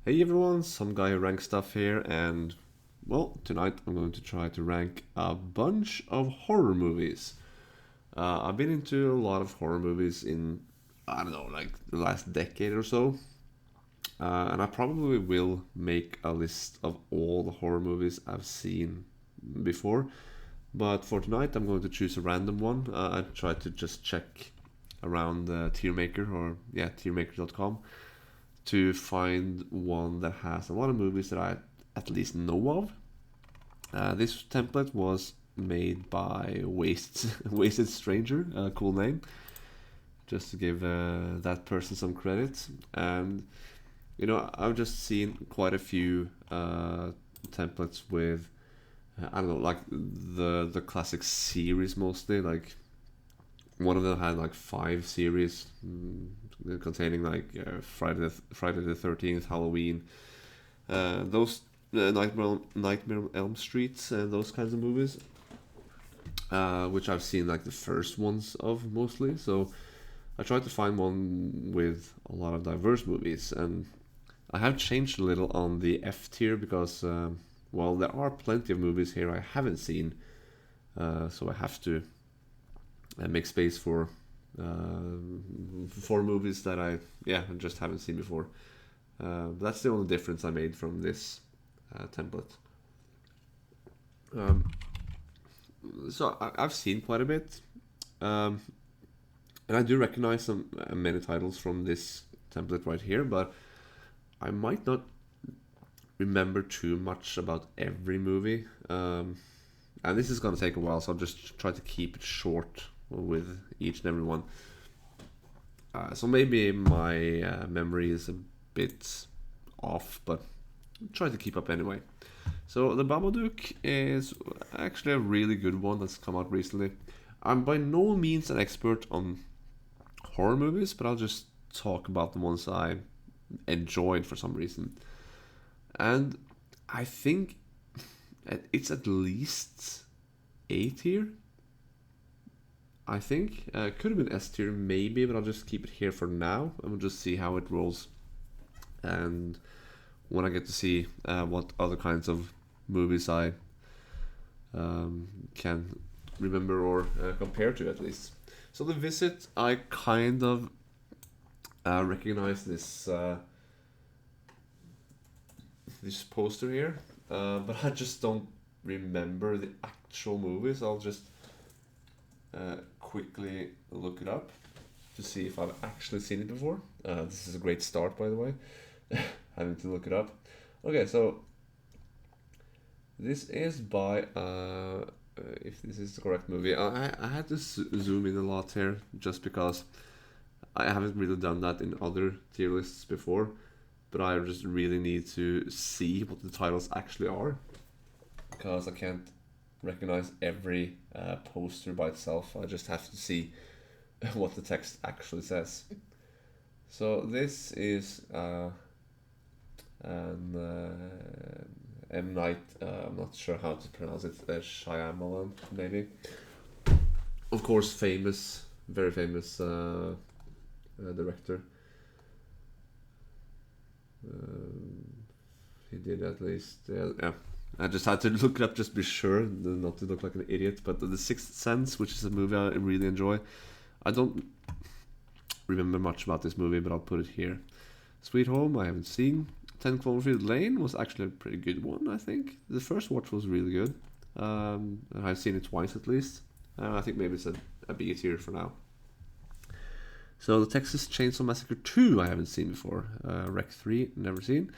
Hey everyone, some guy who ranks stuff here, and well, tonight I'm going to try to rank a bunch of horror movies. I've been into a lot of horror movies in, I don't know, like the last decade or so, and I probably will make a list of all the horror movies I've seen before. But for tonight, I'm going to choose a random one. I tried to just check around Tiermaker or tiermaker.com to find one that has a lot of movies that I at least know of. This template was made by Wasted Stranger, a cool name, just to give that person some credit. And I've just seen quite a few templates with I don't know, like the classic series mostly. Like one of them had like five series containing like Friday the 13th, Halloween, those Nightmare on Elm Street, and those kinds of movies, which I've seen like the first ones of mostly. So I tried to find one with a lot of diverse movies, and I have changed a little on the F tier because, well, there are plenty of movies here I haven't seen, so I have to make space for movies that I just haven't seen before. That's the only difference I made from this template. Um, I've seen quite a bit, um, and I do recognize some many titles from this template right here, but I might not remember too much about every movie. And this is gonna take a while, so I'll just try to keep it short with each and every one. So maybe my memory is a bit off, but try to keep up anyway. So the Babadook is actually a really good one that's come out recently. I'm by no means an expert on horror movies, but I'll just talk about the ones I enjoyed for some reason. And I think it's at least A tier. I think could have been S tier maybe, but I'll just keep it here for now, and we'll just see how it rolls. And when I get to see what other kinds of movies I can remember or compare to at least. So the visit, I kind of recognize this poster here, but I just don't remember the actual movies. I'll just quickly look it up to see if I've actually seen it before. This is a great start, by the way, having to look it up. Okay, so this is by, if this is the correct movie, I had to zoom in a lot here just because I haven't really done that in other tier lists before, but I just really need to see what the titles actually are because I can't recognize every poster by itself. I just have to see what the text actually says. So this is an M Night. I'm not sure how to pronounce it. Shyamalan, maybe. Of course, famous, very famous director. He did at least. Yeah. I just had to look it up just to be sure, not to look like an idiot. But The Sixth Sense, which is a movie I really enjoy. I don't remember much about this movie, but I'll put it here. Sweet Home, I haven't seen. 10 Cloverfield Lane was actually a pretty good one, I think. The first watch was really good. And I've seen it twice at least. I think maybe it's a B tier for now. So the Texas Chainsaw Massacre 2 I haven't seen before. Rec 3, never seen.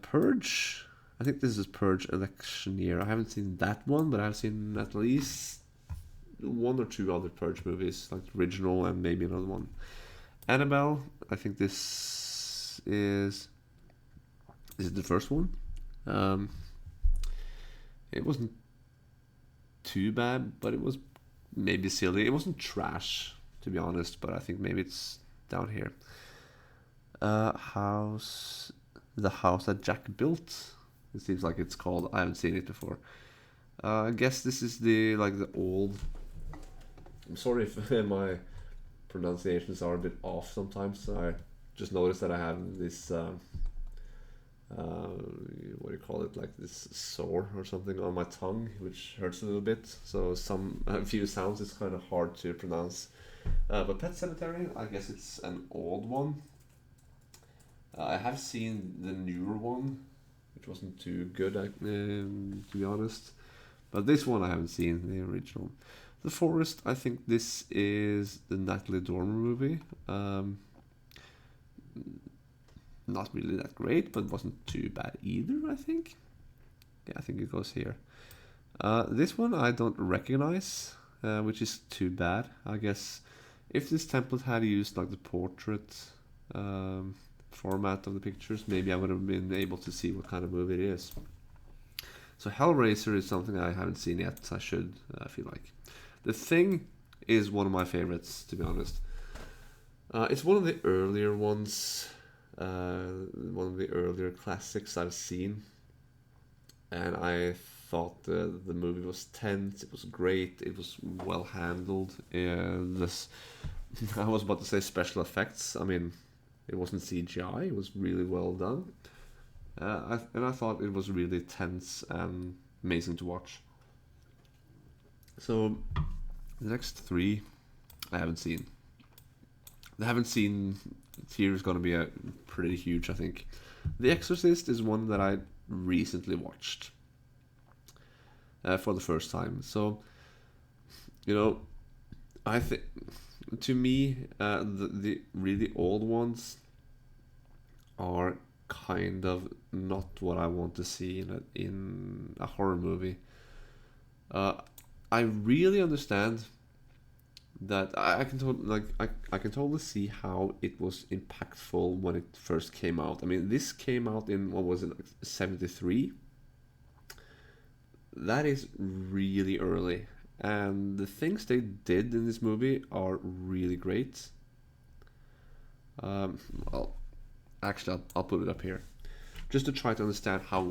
Purge, I think this is Purge Election Year. I haven't seen that one, but I've seen at least one or two other Purge movies, like the original and maybe another one. Annabelle, I think this is it the first one? It wasn't too bad, but it was maybe silly. It wasn't trash, to be honest, but I think maybe it's down here. The house that Jack built. It seems like it's called. I haven't seen it before. I guess this is the old. I'm sorry if my pronunciations are a bit off sometimes. I just noticed that I have this what do you call it, like this sore or something on my tongue, which hurts a little bit. So some a few sounds is kind of hard to pronounce. But Pet Cemetery, I guess it's an old one. I have seen the newer one, which wasn't too good, to be honest. But this one I haven't seen, the original. The Forest, I think this is the Natalie Dormer movie. Not really that great, but wasn't too bad either, I think. Yeah, I think it goes here. This one I don't recognize, which is too bad. I guess if this template had used like the portrait um, format of the pictures, maybe I would have been able to see what kind of movie it is. So Hellraiser is something I haven't seen yet. I should, I feel like. The Thing is one of my favorites, to be honest. It's one of the earlier ones, one of the earlier classics I've seen, and I thought the movie was tense. It was great. It was well handled. This, I was about to say special effects. I mean, it wasn't CGI. It was really well done. And I thought it was really tense and amazing to watch. So the next three I haven't seen. I haven't seen. Here is going to be a pretty huge, I think. The Exorcist is one that I recently watched for the first time. So, you know, I think to me the really old ones are kind of not what I want to see in a horror movie. I really understand that I can I can totally see how it was impactful when it first came out. I mean, this came out in what was it, like 73? That is really early, and the things they did in this movie are really great. Well, actually, I'll put it up here just to try to understand how it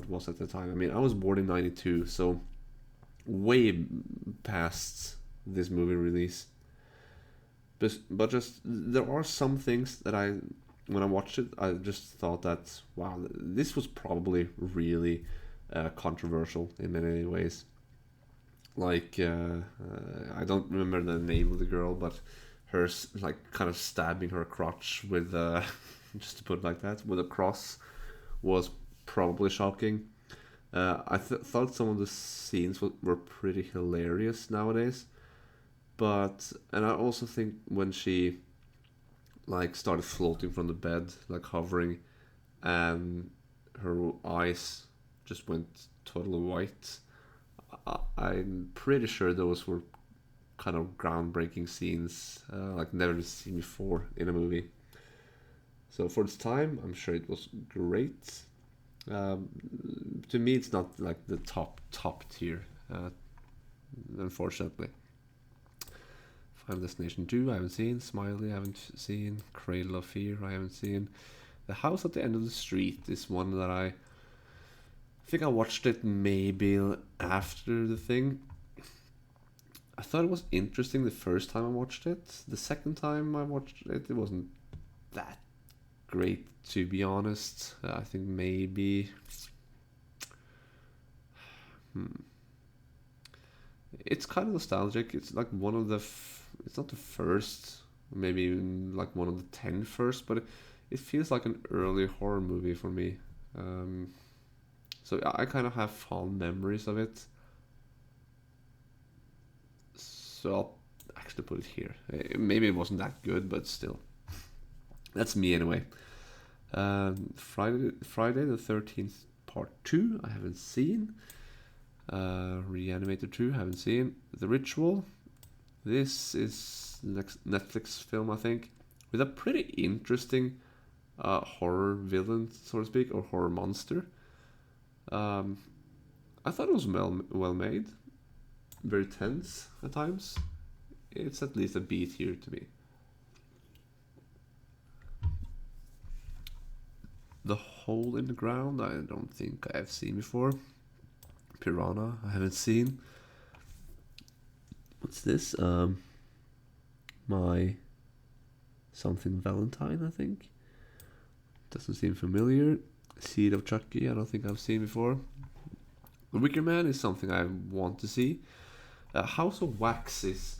was at the time. I mean, I was born in '92, so way past this movie release. But just there are some things that when I watched it, I just thought that wow, this was probably really controversial in many ways. Like I don't remember the name of the girl, but her like kind of stabbing her crotch with just to put it like that, with a cross was probably shocking. I thought some of the scenes were pretty hilarious nowadays, and I also think when she like started floating from the bed, like hovering, and her eyes just went totally white. I'm pretty sure those were kind of groundbreaking scenes, like never seen before in a movie. So for its time, I'm sure it was great. Um, to me, it's not like the top tier, unfortunately. Final Destination 2, I haven't seen. Smiley, I haven't seen. Cradle of Fear, I haven't seen. The House at the End of the Street is one that I think I watched it maybe after the thing. I thought it was interesting the first time I watched it. The second time I watched it, it wasn't that great, to be honest. I think maybe. It's kind of nostalgic. It's like one of the. It's not the first, maybe even like one of the 10 first, but it feels like an early horror movie for me. So I kind of have fond memories of it. So I'll actually put it here. Maybe it wasn't that good, but still. That's me anyway. Friday the 13th Part 2, I haven't seen. Reanimator 2, haven't seen. The Ritual. This is the next Netflix film, I think, with a pretty interesting horror villain, so to speak, or horror monster. I thought it was well made, very tense at times. It's at least a B tier to me. The Hole in the Ground, I don't think I've seen before. Piranha, I haven't seen. What's this? My Something Valentine, I think. Doesn't seem familiar. Seed of Chucky, I don't think I've seen before. The Wicker Man is something I want to see. House of Wax is.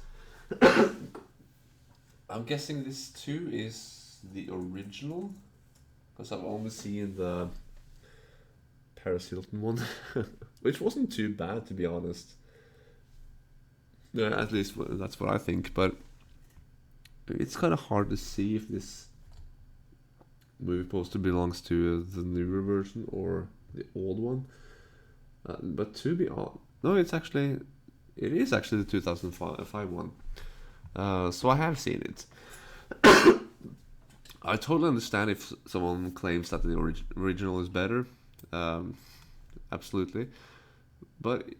I'm guessing this too is the original, because I've only seen the Paris Hilton one, which wasn't too bad to be honest. Yeah, at least that's what I think. But it's kind of hard to see if this movie poster belongs to the newer version or the old one. But to be honest, no, it is actually the 2005 one. So I have seen it. I totally understand if someone claims that the original is better. Um, Absolutely. But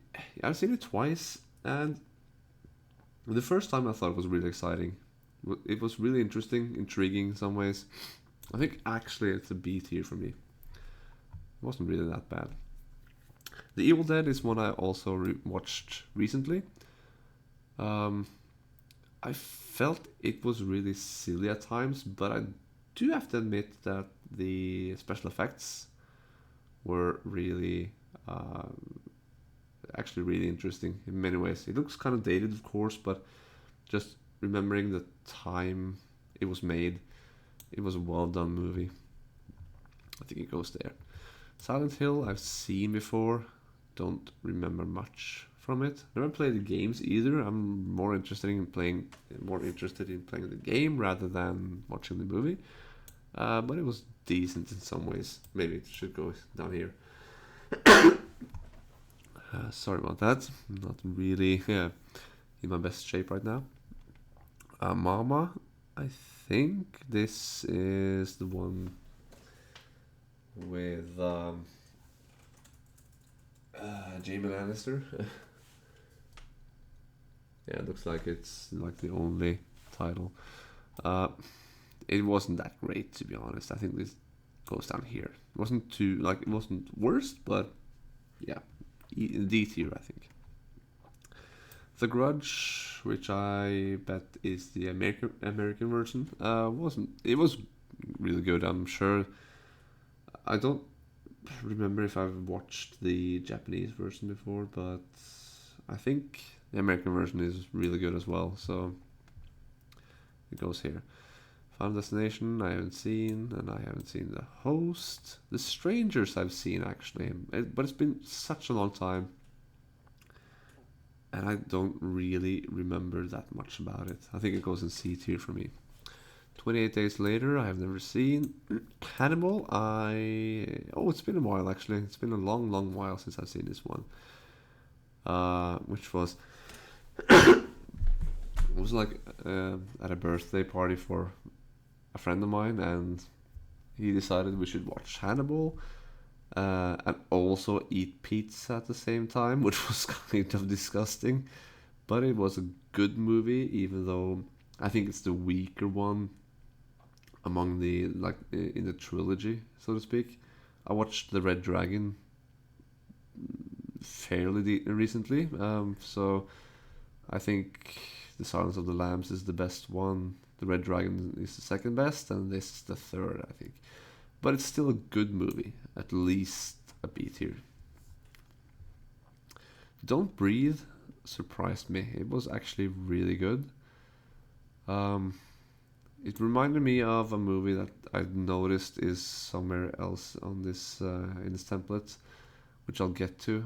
I've seen it twice, and the first time I thought it was really exciting. It was really interesting, intriguing in some ways. I think actually it's a B tier for me. It wasn't really that bad. The Evil Dead is one I also watched recently. Um, I felt it was really silly at times, but I do have to admit that the special effects were really, actually really interesting in many ways. It looks kind of dated, of course, but just remembering the time it was made, it was a well done movie. I think it goes there. Silent Hill I've seen before, don't remember much from it. Never played the games either. I'm more interested in playing the game rather than watching the movie. But it was decent in some ways. Maybe it should go down here. Sorry about that. I'm not really in my best shape right now. Mama, I think this is the one with Jamie Lannister. Yeah, it looks like it's like the only title. Uh, it wasn't that great to be honest. I think this goes down here. It wasn't worst, but yeah, D tier I think. The Grudge, which I bet is the American version, wasn't. It was really good. I'm sure. I don't remember if I've watched the Japanese version before, but I think the American version is really good as well. So it goes here. Final Destination I haven't seen, and I haven't seen The Host. The Strangers I've seen actually, but it's been such a long time, and I don't really remember that much about it. I think it goes in C tier for me. 28 Days Later I have never seen. Hannibal it's been a while actually. It's been a long while since I've seen this one. Which was it was like at a birthday party for a friend of mine, and he decided we should watch Hannibal and also eat pizza at the same time, which was kind of disgusting. But it was a good movie, even though I think it's the weaker one among the in the trilogy, so to speak. I watched The Red Dragon fairly recently, so I think The Silence of the Lambs is the best one. The Red Dragon is the second best, and this is the third, I think. But it's still a good movie, at least a B tier. Don't Breathe surprised me. It was actually really good. It reminded me of a movie that I've noticed is somewhere else on this in this template, which I'll get to.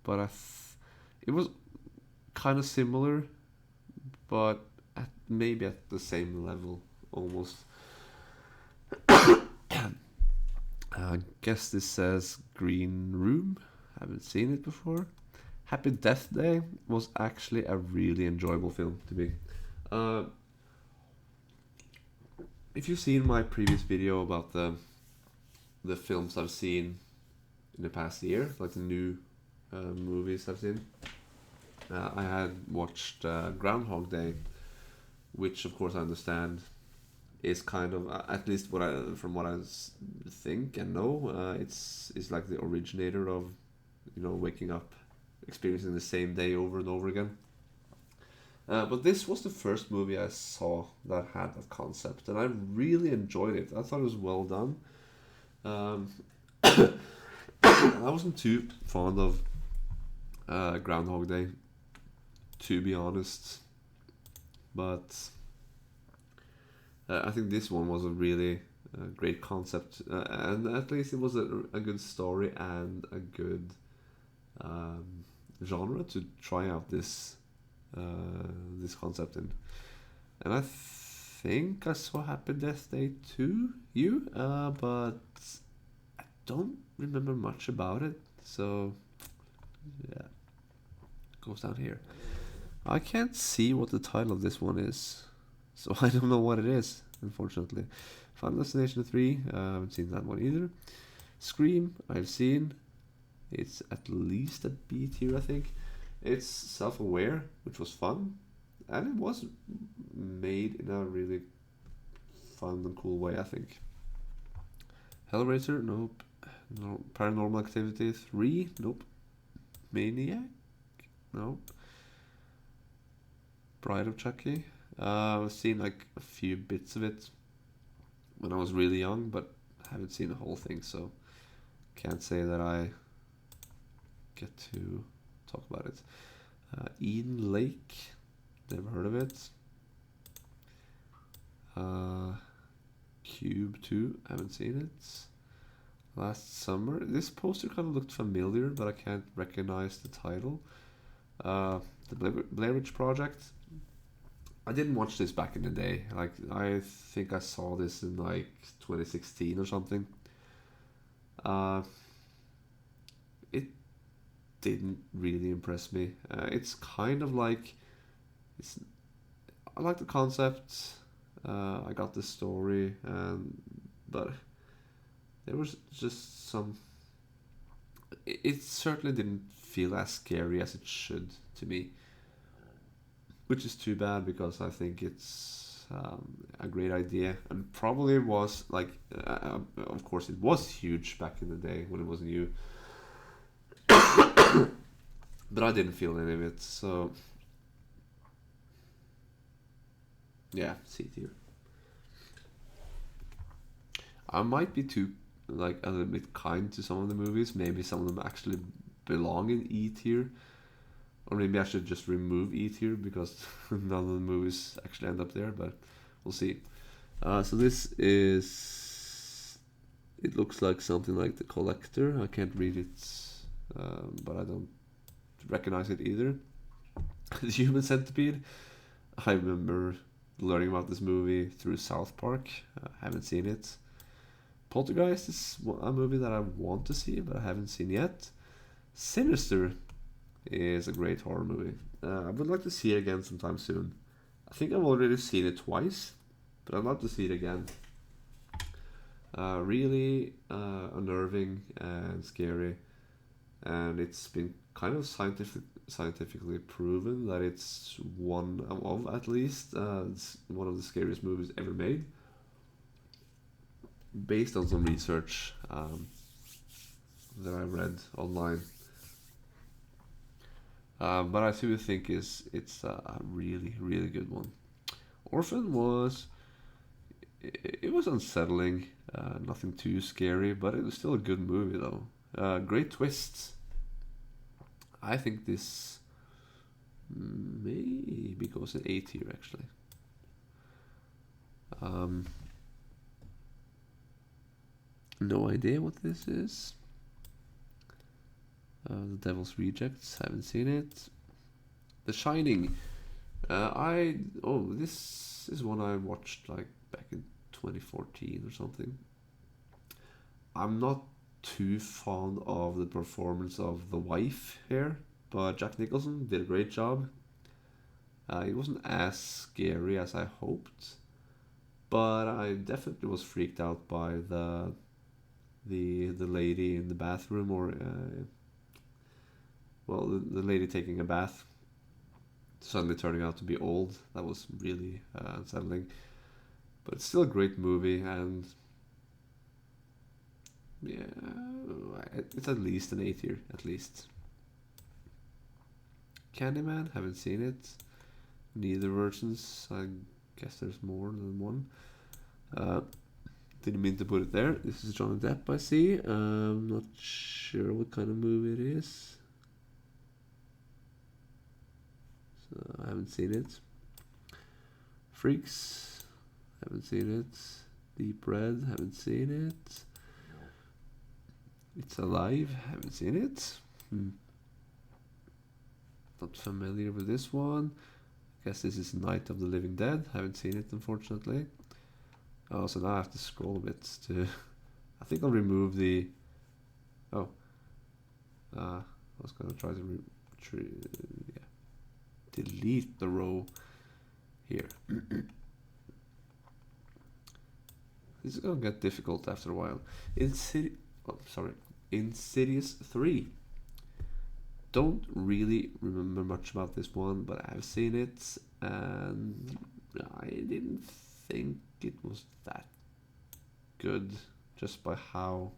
But it was kind of similar, but maybe at the same level almost. I guess this says Green Room. Haven't seen it before. Happy Death Day was actually a really enjoyable film to me. If you've seen my previous video about the films I've seen in the past year, like the new movies I've seen, I had watched Groundhog Day, which of course I understand is kind of at least from what I think and know, it's like the originator of waking up, experiencing the same day over and over again. But this was the first movie I saw that had that concept, and I really enjoyed it. I thought it was well done. Um, I wasn't too fond of Groundhog Day, to be honest, but I think this one was a really great concept, and at least it was a good story and a good um, genre to try out this concept in. And I think I saw Happy Death Day too, but I don't remember much about it. So yeah, it goes down here. I can't see what the title of this one is, so I don't know what it is, unfortunately. Final Destination 3, I haven't seen that one either. Scream, I've seen. It's at least a B tier, I think. It's self-aware, which was fun, and it was made in a really fun and cool way, I think. Hellraiser, nope. No. Paranormal Activity 3, nope. Maniac, nope. Bride of Chucky, I've seen like a few bits of it when I was really young, but haven't seen the whole thing, so can't say that I get to talk about it. Eden Lake, never heard of it. Cube 2, haven't seen it. Last Summer, this poster kind of looked familiar, but I can't recognize the title. The Blair Witch Project. I didn't watch this back in the day. Like, I think I saw this in like 2016 or something. It didn't really impress me. It's kind of like I like the concept. I got the story, but there was just some. It certainly didn't feel as scary as it should to me, which is too bad because I think it's a great idea and probably was like. Of course, it was huge back in the day when it was new, but I didn't feel any of it. So yeah, C tier. I might be too like a little bit kind to some of the movies. Maybe some of them actually belong in E tier, or maybe I should just remove E tier because none of the movies actually end up there. But we'll see. So this is. It looks like something like The Collector. I can't read it, but I don't recognize it either. The Human Centipede. I remember learning about this movie through South Park. Haven't seen it. Poltergeist is a movie that I want to see, but I haven't seen yet. Sinister is a great horror movie. I would like to see it again sometime soon. I think I've already seen it twice, but I'd love to see it again. Really unnerving and scary, and it's been kind of scientifically proven that it's one of at least it's one of the scariest movies ever made, based on some research that I read online. But I do think it's a really really good one. Orphan was it was unsettling, nothing too scary, but it was still a good movie though. Great twists. I think this maybe goes in A tier actually. No idea what this is. The Devil's Rejects, haven't seen it. The Shining. This is one I watched like back in 2014 or something. I'm not too fond of the performance of the wife here, but Jack Nicholson did a great job. It wasn't as scary as I hoped, but I definitely was freaked out by the lady in the bathroom, or the lady taking a bath suddenly turning out to be old. That was really unsettling, but it's still a great movie, and yeah, it's at least an A tier, at least. Candyman, haven't seen it. neither versions. I guess there's more than one. Uh, didn't mean to put it there. This is Johnny Depp, I see. Not sure what kind of movie it is. So I haven't seen it. Freaks, haven't seen it. Deep Red, haven't seen it. It's Alive, haven't seen it. Not familiar with this one. Guess this is Night of the Living Dead. Haven't seen it, unfortunately. Oh, so now I have to scroll a bit to... I think I'll remove the... Oh. I was going to try to delete the row here. This is going to get difficult after a while. Insidious 3. Don't really remember much about this one, but I've seen it, and I didn't think it was that good, just by how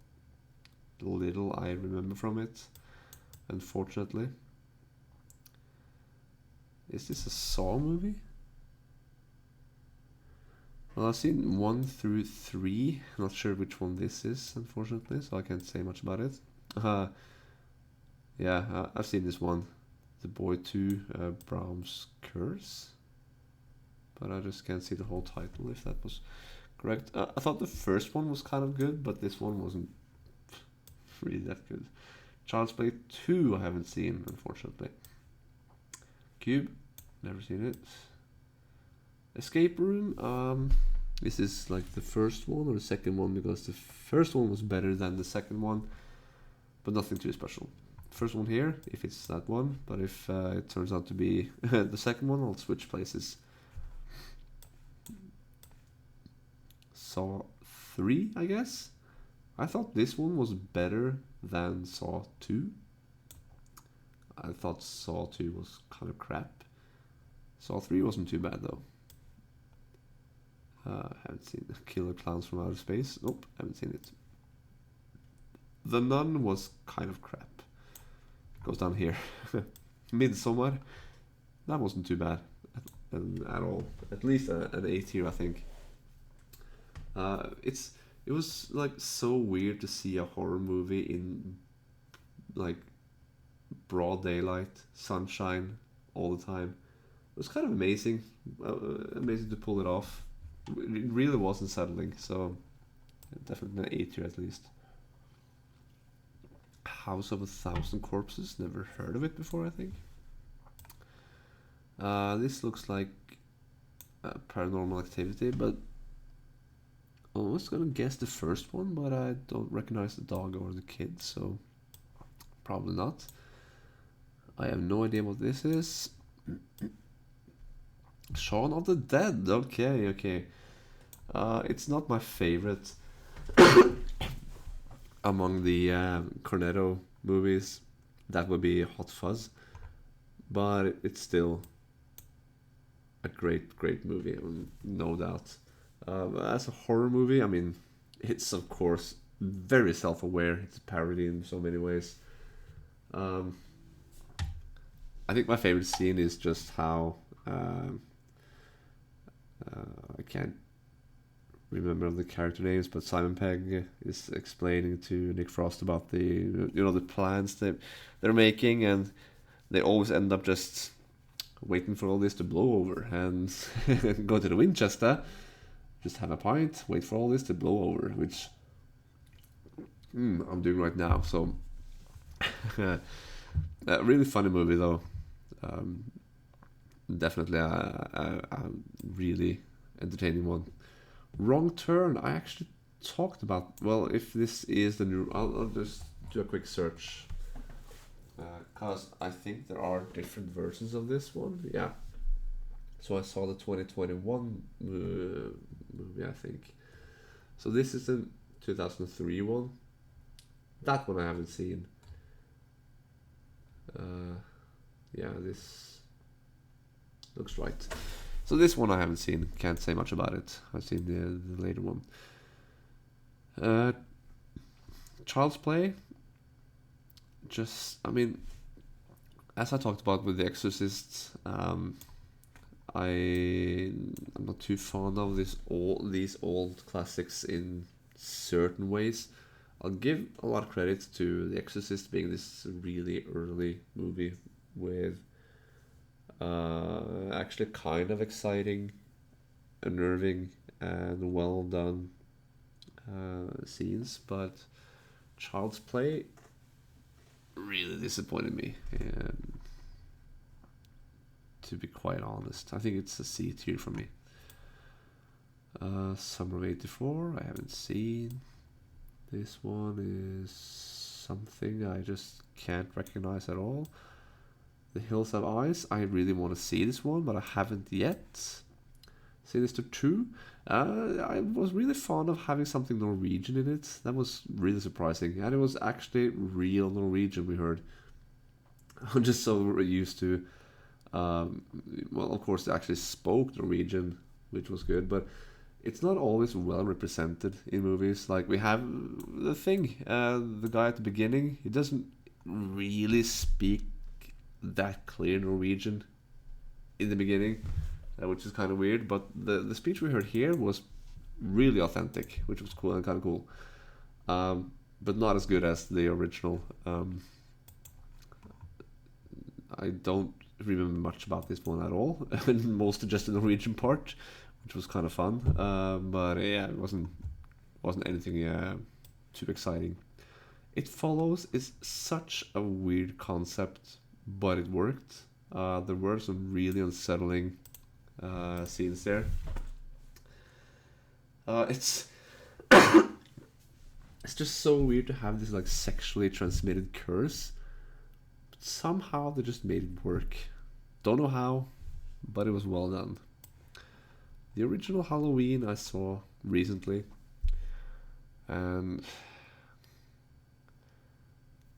little I remember from it, unfortunately. Is this a Saw movie? Well, I've seen 1 through 3. Not sure which one this is, unfortunately, so I can't say much about it. Yeah, I've seen this one. The Boy 2, Brahms Curse. But I just can't see the whole title, if that was correct. I thought the first one was kind of good, but this one wasn't really that good. Child's Play 2 I haven't seen, unfortunately. Cube, never seen it. Escape Room, this is like the first one or the second one, because the first one was better than the second one, but nothing too special. First one here, if it's that one, but if it turns out to be the second one, I'll switch places. Saw 3, I guess. I thought this one was better than Saw 2. I thought Saw 2 was kind of crap. Saw 3 wasn't too bad though. Haven't seen Killer Clowns from Outer Space. Nope, haven't seen it. The Nun was kind of crap. Goes down here. Midsommar. That wasn't too bad at all. At least an A tier, I think. It was like so weird to see a horror movie in like broad daylight, sunshine all the time. It was kind of amazing. Amazing to pull it off. It really was unsettling, so definitely an A tier at least. House of a Thousand Corpses, never heard of it before, I think. This looks like Paranormal Activity, but I was gonna guess the first one, but I don't recognize the dog or the kid, so probably not. I have no idea what this is. Shaun of the Dead, okay. It's not my favorite among the Cornetto movies. That would be Hot Fuzz, but it's still a great movie, no doubt. As a horror movie, I mean, it's of course very self-aware. It's a parody in so many ways. I think my favorite scene is just how I can't remember the character names, but Simon Pegg is explaining to Nick Frost about the plans they're making, and they always end up just waiting for all this to blow over and go to the Winchester, just have a pint, wait for all this to blow over, which I'm doing right now. So a really funny movie though. Definitely a really entertaining one. Wrong Turn, I actually talked about. Well, if this is the new, I'll just do a quick search, because I think there are different versions of this one. Yeah. So I saw the 2021 movie, I think. So this is the 2003 one. That one I haven't seen. Yeah, this looks right. So this one I haven't seen. Can't say much about it. I've seen the later one. Child's Play. Just, I mean, as I talked about with The Exorcist, I'm not too fond of these old classics in certain ways. I'll give a lot of credit to The Exorcist being this really early movie with actually kind of exciting, unnerving, and well done scenes, but Child's Play really disappointed me. To be quite honest, I think it's a C tier for me. Summer of '84, I haven't seen. This one is something I just can't recognize at all. The Hills Have Eyes, I really want to see this one, but I haven't yet. Sinister 2, I was really fond of having something Norwegian in it. That was really surprising. And it was actually real Norwegian, we heard. I'm just so used to. Well, of course, they actually spoke Norwegian, which was good, but it's not always well represented in movies. Like, we have the thing, the guy at the beginning, he doesn't really speak that clear Norwegian in the beginning, which is kind of weird. But the speech we heard here was really authentic, which was cool and kind of cool. But not as good as the original. I don't remember much about this one at all, mostly just the Norwegian part, which was kind of fun. But yeah, it wasn't anything too exciting. It Follows is such a weird concept, but it worked. There were some really unsettling scenes there. It's it's just so weird to have this like sexually transmitted curse. But somehow they just made it work. Don't know how, but it was well done. The original Halloween I saw recently, and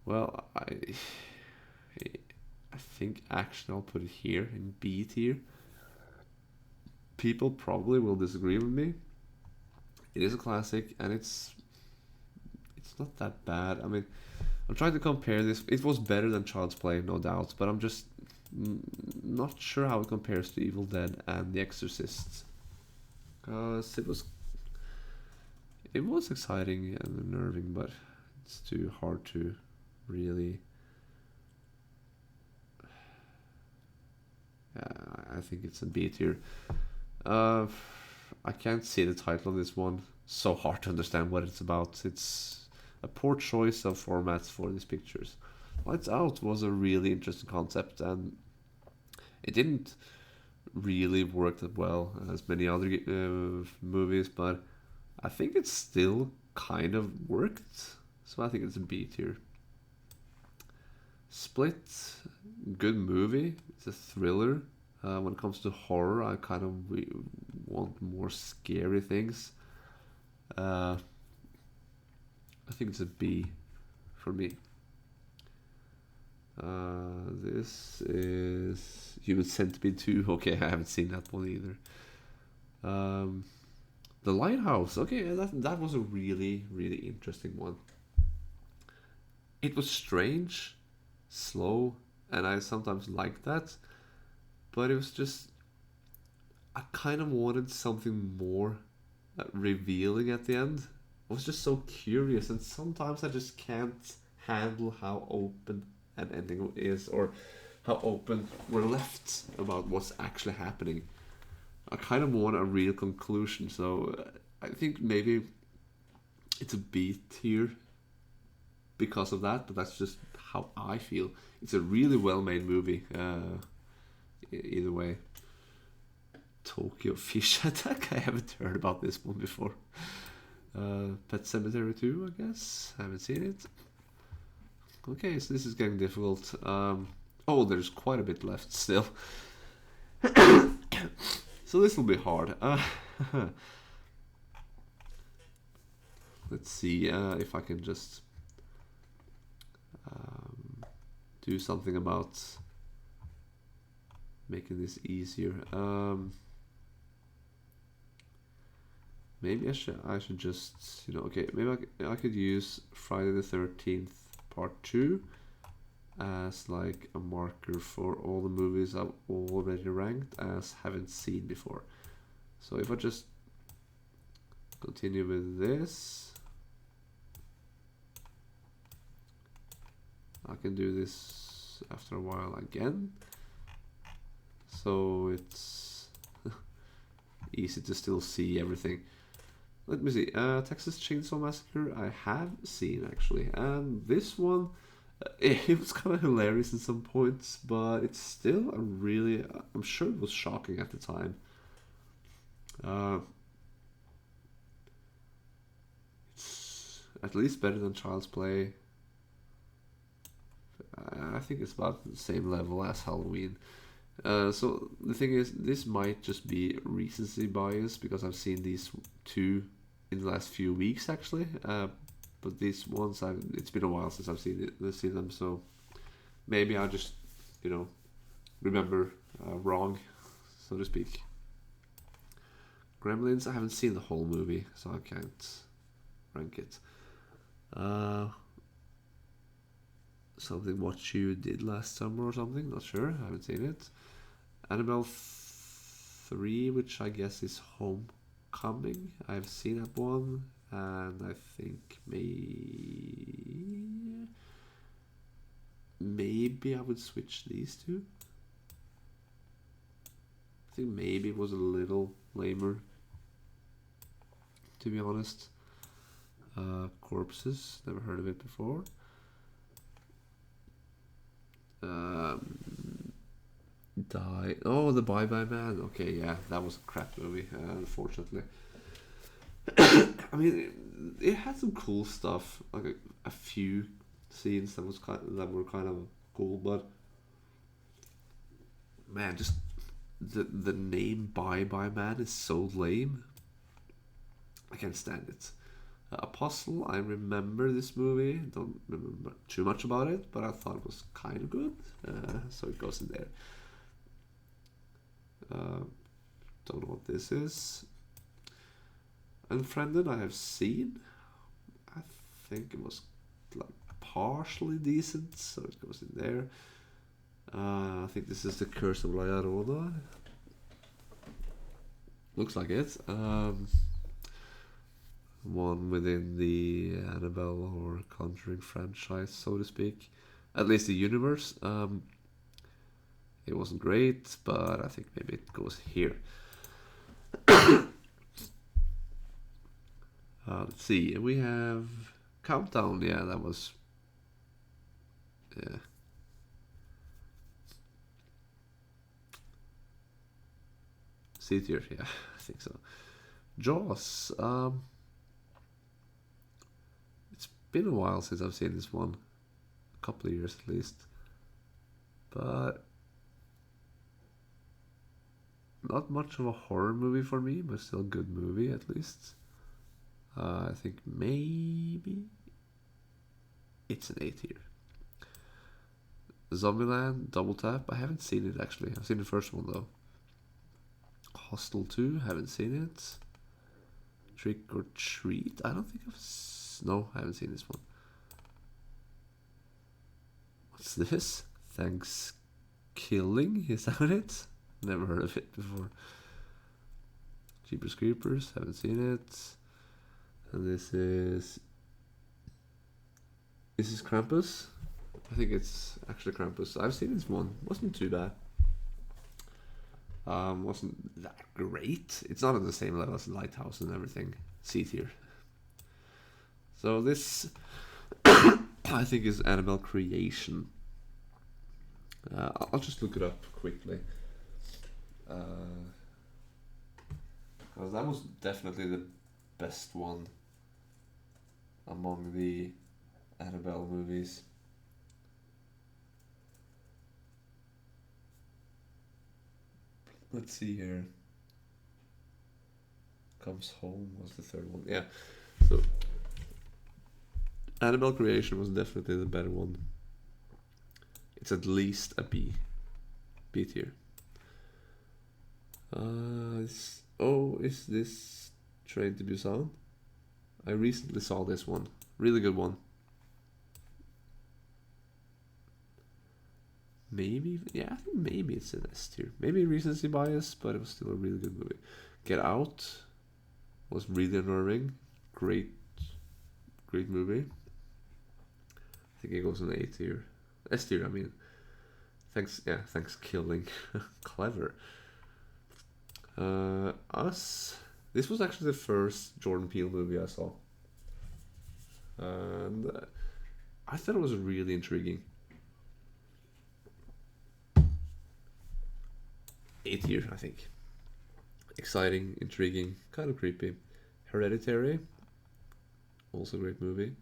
well, I think actually I'll put it here in B tier. People probably will disagree with me. It is a classic, and it's not that bad. I mean, I'm trying to compare this. It was better than Child's Play, no doubt, but I'm just not sure how it compares to Evil Dead and The Exorcist, because it was exciting and unnerving, but it's too hard to really. I think it's a B tier. I can't see the title of this one. So hard to understand what it's about. It's a poor choice of formats for these pictures. Lights Out was a really interesting concept, and it didn't really work that well as many other movies, but I think it still kind of worked. So I think it's a B tier. Split, good movie. It's a thriller. When it comes to horror, I kind of want more scary things. I think it's a B for me. This is Human Centipede 2. Okay, I haven't seen that one either. The Lighthouse. Okay, that was a really, really interesting one. It was strange, slow, and I sometimes like that. But it was just, I kind of wanted something more revealing at the end. I was just so curious, and sometimes I just can't handle how open an ending is, or how open we're left about what's actually happening. I kind of want a real conclusion, so I think maybe it's a B tier because of that, but that's just how I feel. It's a really well made movie. Either way. Tokyo Fish Attack. I haven't heard about this one before. Pet Cemetery 2, I guess. I haven't seen it. Okay, so this is getting difficult. Oh, there's quite a bit left still. So this will be hard. Let's see if I can just do something about making this easier. Maybe I should just, okay, maybe I could use Friday the 13th part 2 as like a marker for all the movies I've already ranked as haven't seen before. So if I just continue with this, I can do this after a while again. So it's easy to still see everything. Let me see. Texas Chainsaw Massacre I have seen actually, and this one it was kind of hilarious in some points, but it's still a really, I'm sure it was shocking at the time. Uh, it's at least better than Child's Play. I think it's about the same level as Halloween. So the thing is, this might just be recency bias because I've seen these two in the last few weeks actually. But these ones, it's been a while since I've seen them, so maybe I just, remember wrong, so to speak. Gremlins, I haven't seen the whole movie, so I can't rank it. Something What You Did Last Summer or something, not sure, I haven't seen it. Annabelle 3, which I guess is Homecoming, I've seen that one, and I think maybe I would switch these two. I think maybe it was a little lamer, to be honest. Corpses, never heard of it before. The Bye Bye Man. Okay, yeah, that was a crap movie, unfortunately. I mean, it had some cool stuff, like a few scenes that were kind of cool, but man, just the name Bye Bye Man is so lame. I can't stand it. Apostle, I remember this movie. Don't remember too much about it, but I thought it was kind of good, so it goes in there. Don't know what this is. Unfriended, I have seen. I think it was like partially decent, so it goes in there. I think this is The Curse of La Llorona. Looks like it. One within the Annabelle or Conjuring franchise, so to speak. At least the universe. It wasn't great, but I think maybe it goes here. Let's see. We have Countdown. Yeah, that was. Yeah. C tier. Yeah, I think so. Jaws. It's been a while since I've seen this one. A couple of years at least. But not much of a horror movie for me, but still a good movie at least. I think maybe it's an A tier. Zombieland, Double Tap. I haven't seen it actually. I've seen the first one though. Hostel 2, haven't seen it. Trick or Treat. I don't think no, I haven't seen this one. What's this? Thanksgiving? Is that it? Never heard of it before. Jeepers Creepers, haven't seen it. And this is Krampus? I think it's actually Krampus. I've seen this one. Wasn't too bad. Wasn't that great. It's not on the same level as Lighthouse and everything. C tier. So this, I think, is Annabelle Creation. I'll just look it up quickly. Because that was definitely the best one among the Annabelle movies. Let's see here. Comes Home was the third one. Yeah. So Annabelle Creation was definitely the better one. It's at least a B. B tier. Is this Train to Busan? I recently saw this one. Really good one. maybe, yeah, I think maybe it's an S tier. Maybe recency bias, but it was still a really good movie. Get Out was really unnerving. Great, great movie. I think it goes in A tier. S tier, I mean. Thanks, yeah, thanks killing. Clever. Us. This was actually the first Jordan Peele movie I saw. And I thought it was really intriguing. A tier, I think. Exciting, intriguing, kind of creepy. Hereditary. Also a great movie.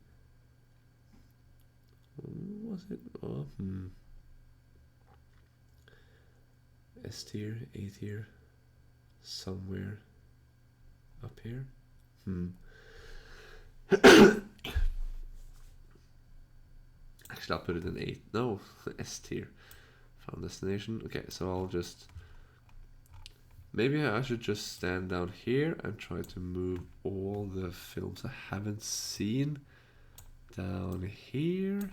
Was it? Oh, S tier, A tier, somewhere up here. Actually, I'll put it in 8. No, S tier. Final Destination. Okay, so I'll just. Maybe I should just stand down here and try to move all the films I haven't seen down here.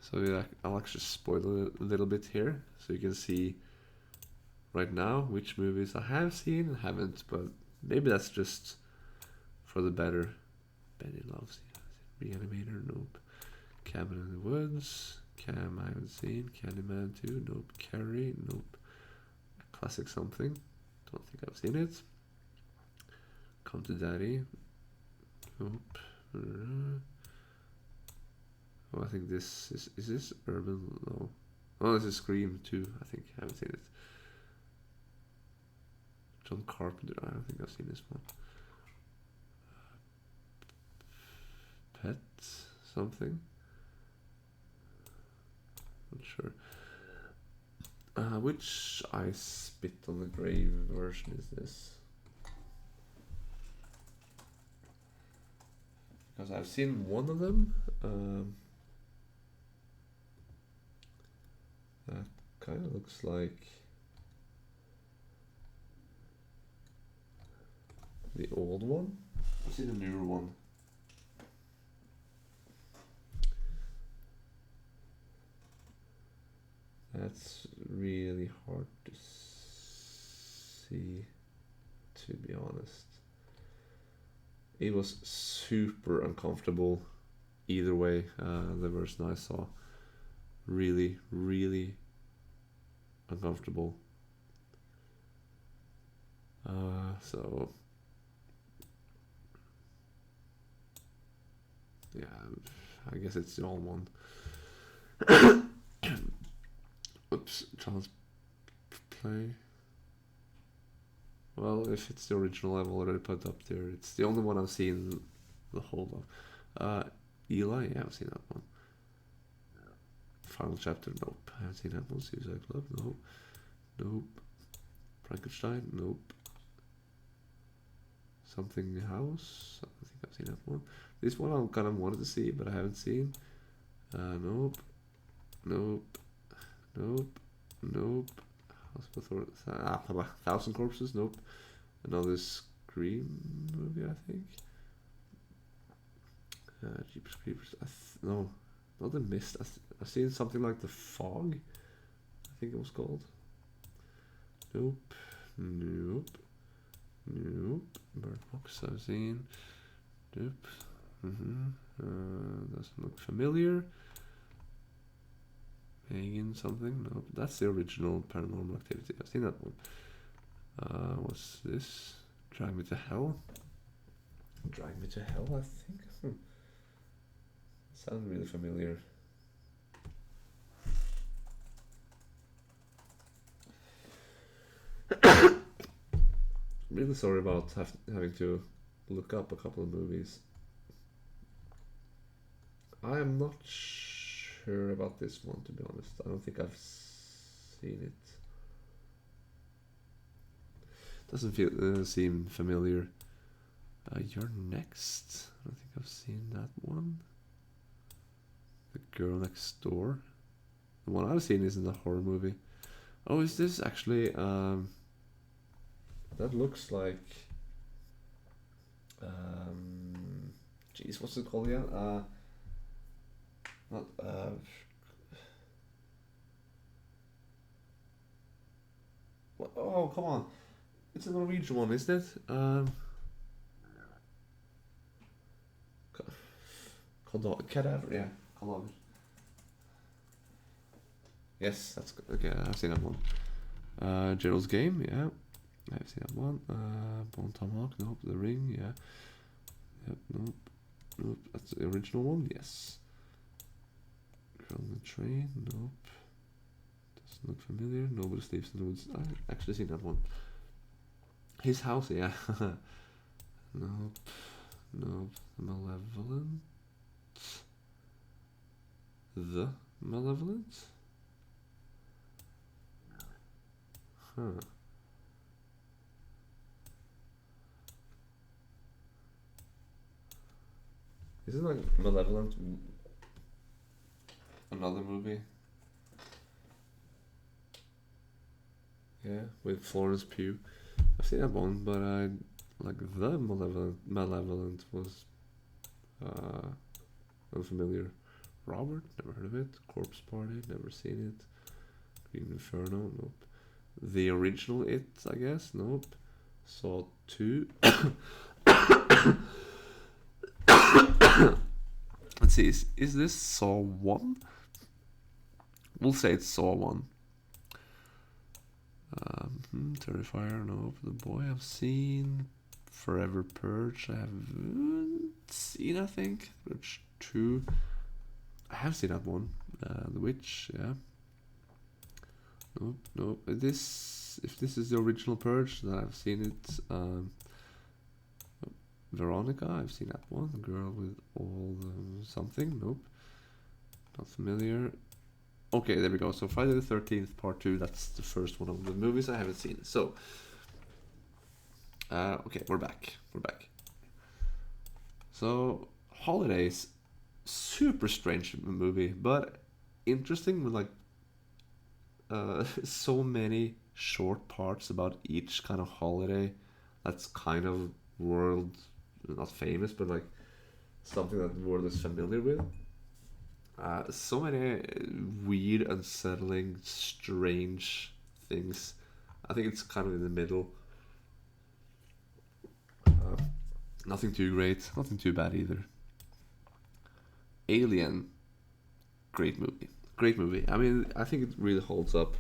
So yeah, I'll actually spoil a little bit here, so you can see right now which movies I have seen and haven't, but maybe that's just for the better. Benny Loves Reanimator, nope. Cabin in the Woods, Cam I haven't seen, Candyman 2, nope. Carrie, nope. Classic Something, don't think I've seen it. Come to Daddy, nope. Oh, I think this is this Urban? No. Oh, this is Scream 2, I think. I haven't seen it. John Carpenter, I don't think I've seen this one. Pet something? Not sure. Which I Spit on the Grave version is this? Because I've seen one of them. That kind of looks like the old one. I've seen the newer one. That's really hard to see, to be honest. It was super uncomfortable either way, the version I saw. Really, really uncomfortable. So yeah, I guess it's the old one. Oops, Child's Play. Well, if it's the original, I've already put up there. It's the only one I've seen the whole of. Eli, yeah, I've seen that one. Final Chapter, nope. I haven't seen that one. Suicide Club, nope. Nope. Frankenstein, nope. Something House, I think I've seen that one. This one I kind of wanted to see, but I haven't seen. Nope. Nope. Nope. Nope. Hospital Thousand Corpses, nope. Another Scream movie, I think. Jeepers Creepers, no. Not The Mist. I've seen something like The Fog, I think it was called. Nope. Nope. Nope. Bird Box I've seen. Nope. Doesn't look familiar. Megan something. Nope. That's the original Paranormal Activity. I've seen that one. What's this? Drag Me to Hell. Drag Me to Hell, I think. Sounds really familiar. Really sorry about having to look up a couple of movies. I am not sure about this one, to be honest. I don't think I've seen it. Doesn't seem familiar. You're Next. I don't think I've seen that one. The Girl Next Door. The one I've seen isn't a horror movie. Oh, is this actually? That looks like. Geez, what's it called again? Not oh, come on. It's a Norwegian one, isn't it? Cadaver, yeah. Cadaver. Yes, that's good. Okay, I've seen that one. Gerald's Game, yeah. I've seen that one. Bone Tomahawk, nope. The Ring, yeah. Yep, nope. Nope. That's the original one, yes. Girl on the Train, nope. Doesn't look familiar. Nobody Sleeps in the Woods. I actually seen that one. His House, yeah. Nope. Nope. Malevolent. The Malevolent? Huh. Isn't like Malevolent another movie? Yeah, with Florence Pugh. I've seen that one, but I like the Malevolent was unfamiliar. Robert, never heard of it. Corpse Party, never seen it. Green Inferno, nope. The original It, I guess, nope. Saw 2. Let's see, is this Saw 1? We'll say it's Saw 1. Terrifier, nope. The Boy I've seen. Forever Purge, I haven't seen, I think. Purge 2. I have seen that one. The Witch, yeah. Nope, nope. If this is the original Purge, then I've seen it. Veronica, I've seen that one. The Girl with All the Something, nope. Not familiar. Okay, there we go. So Friday the 13th, Part 2, that's the first one of the movies I haven't seen. So, okay, we're back. So, Holidays, super strange movie, but interesting with like so many short parts about each kind of holiday that's kind of world, not famous, but like something that the world is familiar with. So many weird, unsettling, strange things. I think it's kind of in the middle. Nothing too great, nothing too bad either. Alien, great movie. Great movie. I mean, I think it really holds up.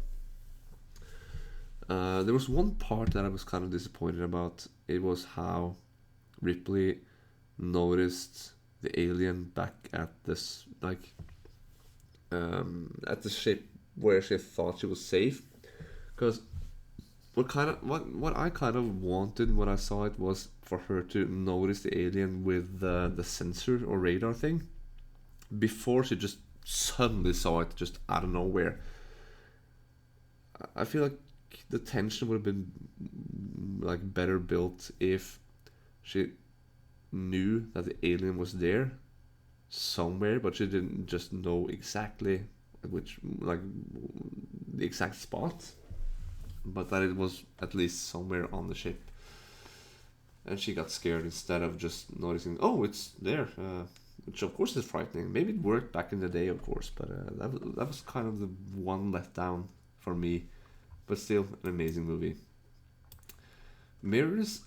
There was one part that I was kind of disappointed about. It was how Ripley noticed the alien back at this at the ship where she thought she was safe. Because what I kind of wanted when I saw it was for her to notice the alien with the sensor or radar thing before she just suddenly saw it just out of nowhere. I feel like the tension would have been like better built if she knew that the alien was there somewhere, but she didn't just know exactly which, like, the exact spot, but that it was at least somewhere on the ship. And she got scared instead of just noticing, oh, it's there, which of course is frightening. Maybe it worked back in the day, of course, but that was kind of the one letdown for me. But still, an amazing movie. Mirrors.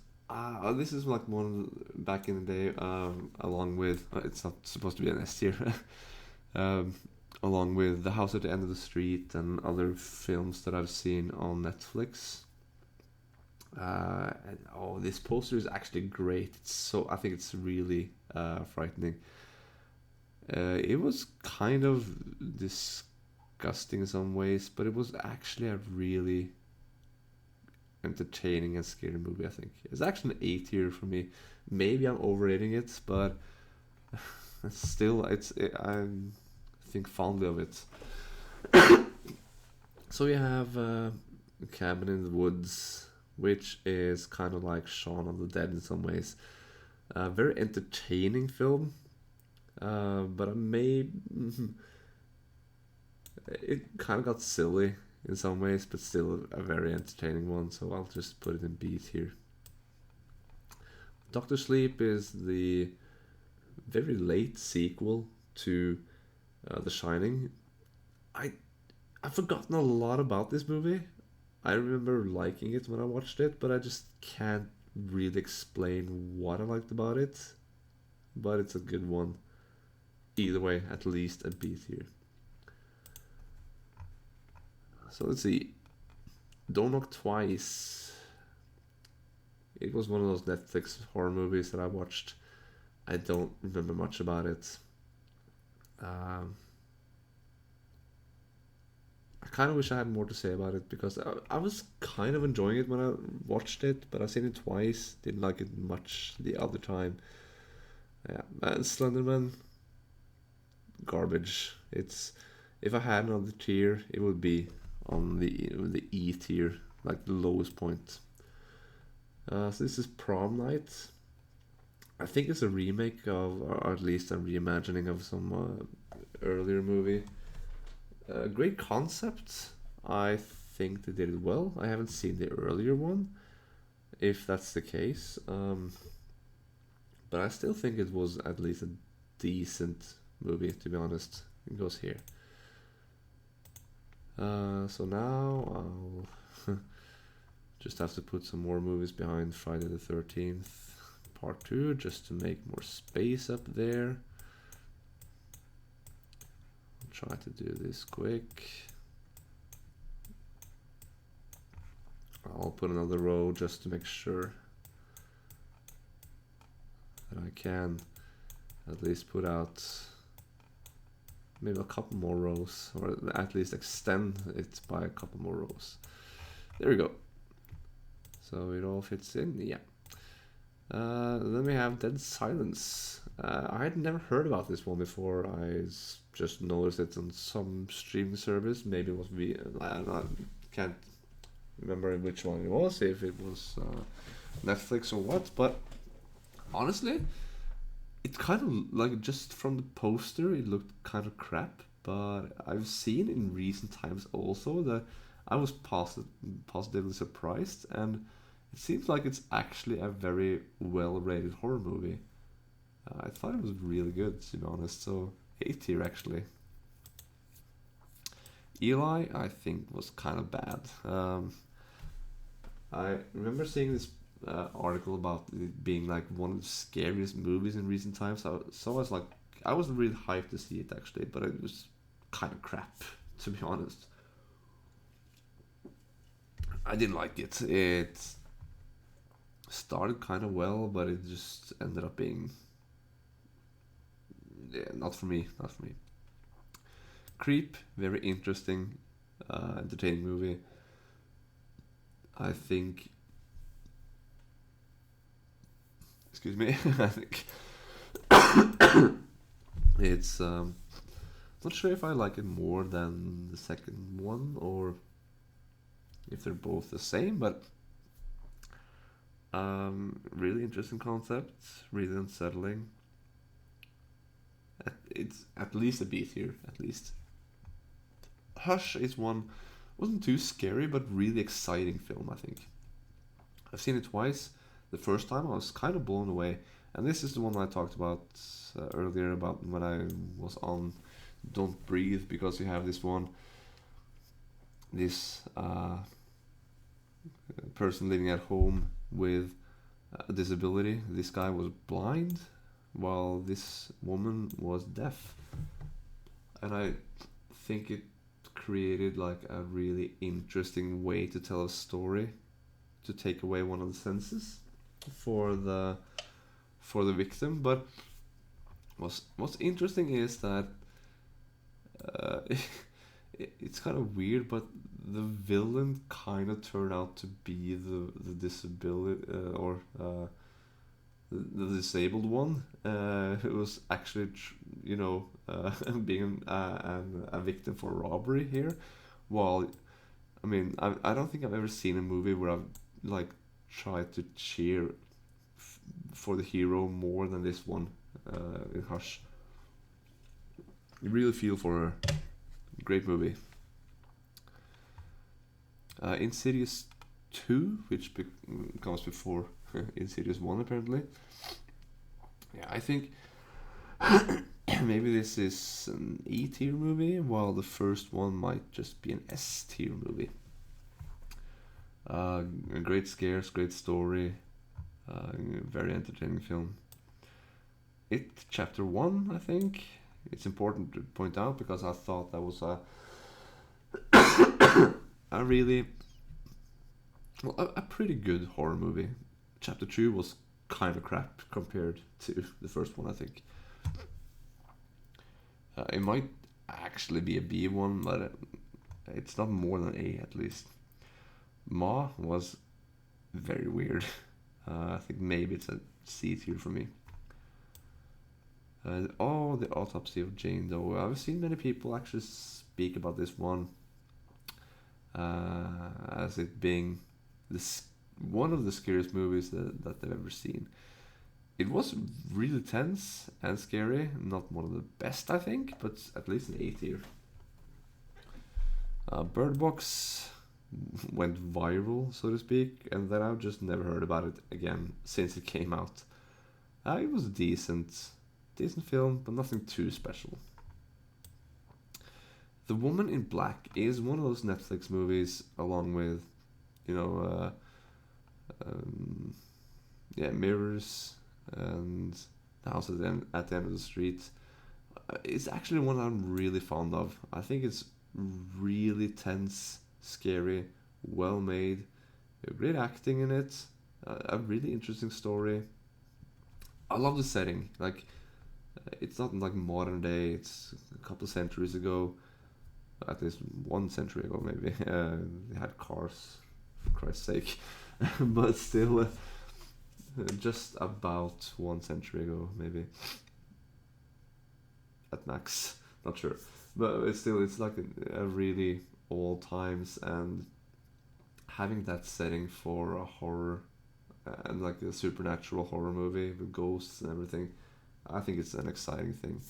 This is like one back in the day, along with it's not supposed to be an S tier, along with The House at the End of the Street and other films that I've seen on Netflix. This poster is actually great. I think it's really frightening. It was kind of disgusting in some ways, but it was actually a really entertaining and scary movie. I think it's actually an A tier for me. Maybe I'm overrating it, but still, I think fondly of it. So we have Cabin in the Woods, which is kind of like Shaun of the Dead in some ways. A very entertaining film, but it kind of got silly in some ways, but still a very entertaining one, so I'll just put it in B tier. Doctor Sleep is the very late sequel to The Shining. I I've forgotten a lot about this movie. I remember liking it when I watched it, but I just can't really explain what I liked about it. But it's a good one. Either way, at least a B tier. So let's see. Don't Knock Twice. It was one of those Netflix horror movies that I watched. I don't remember much about it. Um, I kind of wish I had more to say about it because I was kind of enjoying it when I watched it, but I've seen it twice. Didn't like it much the other time. Yeah, and Slenderman, garbage. It's if I had another tier, it would be on the E tier, like the lowest point. So this is Prom Night. I think it's a remake of, or at least a reimagining of some earlier movie. Great concept. I think they did it well. I haven't seen the earlier one, if that's the case. But I still think it was at least a decent movie, to be honest. It goes here. So now I'll just have to put some more movies behind Friday the 13th Part 2 just to make more space up there. I'll try to do this quick. I'll put another row just to make sure that I can at least put out maybe a couple more rows, or at least extend it by a couple more rows. There we go. So it all fits in, yeah. Then we have Dead Silence. I had never heard about this one before. Just noticed it on some streaming service. Maybe it was I can't remember which one it was, if it was Netflix or what. But honestly, it kind of like, just from the poster, it looked kind of crap. But I've seen in recent times also that I was positively surprised, and it seems like it's actually a very well-rated horror movie. I thought it was really good, to be honest. So A tier actually. Eli, I think, was kind of bad. I remember seeing this article about it being like one of the scariest movies in recent times. So I was like, I was really hyped to see it actually, but it was kind of crap, to be honest. I didn't like it. It started kind of well, but it just ended up being, yeah, not for me. Not for me. Creep, very interesting, entertaining movie. I think. Excuse me. I think it's. Not sure if I like it more than the second one, or if they're both the same, but really interesting concept, really unsettling. It's at least a B tier, at least. Hush is one, wasn't too scary, but really exciting film, I think. I've seen it twice. The first time I was kind of blown away, and this is the one I talked about earlier, about when I was on Don't Breathe, because you have this person living at home with a disability. This guy was blind, while this woman was deaf, and I think it created like a really interesting way to tell a story, to take away one of the senses for the victim. But what's interesting is that uh, it's kind of weird, but the villain kind of turned out to be the disability or the disabled one, who was actually being a victim for robbery here. While I mean, I don't think I've ever seen a movie where I've like tried to cheer for the hero more than this one in Hush. You really feel for her. Great movie. Insidious 2, which comes before Insidious 1 apparently. Yeah, I think maybe this is an E tier movie, while the first one might just be an S tier movie. Uh, Great scares, great story, very entertaining film. It Chapter 1, I think. It's important to point out because I thought that was a really, well, a pretty good horror movie. Chapter 2 was kind of crap compared to the first one, I think. It might actually be a B one, but it's not more than A at least. Ma was very weird. I think maybe it's a C tier for me. Oh, the autopsy of Jane Doe. I've seen many people actually speak about this one as it being this one of the scariest movies that they've ever seen. It was really tense and scary. Not one of the best, I think, but at least an A tier. Bird Box went viral, so to speak, and then I've just never heard about it again since it came out. It was a decent film, but nothing too special. The Woman in Black is one of those Netflix movies, along with, you know, Mirrors and The House at the End of the Street. It's actually one I'm really fond of. I think it's really tense, scary, well made, great acting in it, a really interesting story. I love the setting. Like, it's not like modern day. It's a couple centuries ago, at least 1 century ago, maybe. They had cars, for Christ's sake, but still, just about 1 century ago, maybe. At max, not sure, but it's like a really old times, and having that setting for a horror and like a supernatural horror movie with ghosts and everything, I think it's an exciting thing.